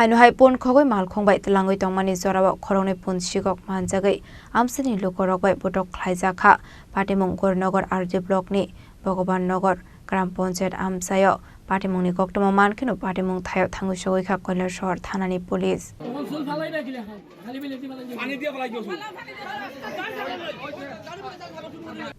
Hainu pun khogoi malkhong bai telangoi tongmani zorawa khorongni pun sigok manjagai amsini lukorok bai botok khlaija kha Patimong Gornagar RD block ni Bhogoban Nagar Gram Panchayat Amsayo Patimongni koktoma mankhino Patimong thayo thangu sogoi kha Koilar Shahar thanani police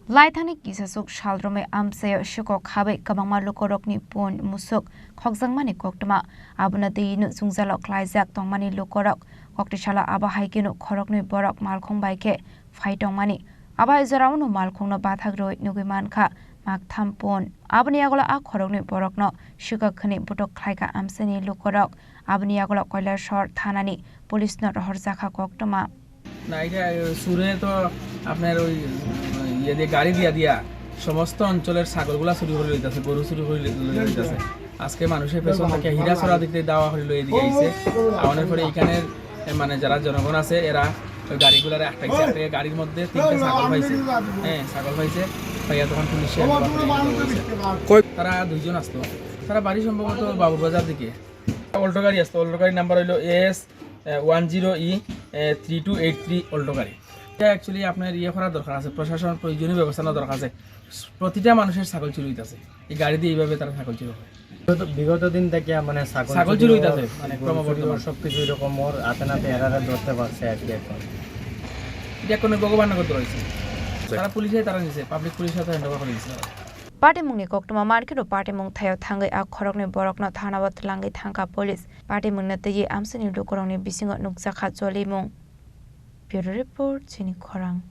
Laithani kisasuk shaldrome amsayo shiko khabai kabangma lukorokni pun musuk khokjangmani koktoma abunati inu jungjalo khlaijak tongmani lukorok koktishala aba haikinu khorokni borok malkhong baike phaitongmani aba izarawno malkhongno bathagroi nugiman kha maktham pon abni agola a khorokni borokno shika khani botok khlaika amsani lukorok abni agola Koilar Shahar thanani police no rohorjakha koktoma না এটা সুরে তো আপনার ওই ইয়ে দিয়ে গাড়ি দিয়া সমস্ত অঞ্চলের ছাগলগুলা চুরি করে লইতেছে গরু চুরি করে লইতেছে আজকে মানুষের পেছন থেকে হীরা ছড়া দিতে দেওয়া হলো এদিকে আইছে আমাদের পরে এইখানের মানে যারা জনগণ আছে এরা ওই গাড়িগুলার একটা গাড়ির মধ্যে তিনটা ছাগল পাইছে ছাগল পাইছে ভাইয়া তখন পুলিশে তারা দুইজন আসতো তারা বাড়ি সম্ভবত বাবুরবাজার দিকে অল্টো গাড়ি আসতো অল্টো গাড়ির নাম্বার হইলো AS10E 3283 অল্টো গাড়ি এটা অ্যাকচুয়ালি আপনার ইয়ে করার দরকার আছে প্রশাসন প্রয়োজনীয় ব্যবস্থা নেওয়ার দরকার আছে প্রতিটা মানুষের ছাগল চুরি হইতাছে এই গাড়ি দিয়ে এইভাবে তারা ছাগল চুরি করে বিগত দিন থেকে মানে ছাগল চুরি হইতাছে মানে ক্রমবর্ধমান সবকিছু এরকম ওর হাতে নাতে এরারে ধরতে পারছে আর কি এখন এটা কোনো ভগবান নগর ধরেছে তারা পুলিশে তারা নিছে পাবলিক পুলিশের সাথে হ্যান্ড ওভার করে দিয়েছে Patimongni koktoma markino Patimong thayo thangai a khorokni borokno thanabat langai thangka police Patimongna tei amsini lukorongni bisingo nukjakha jolimung Bureau Report Chini Khorang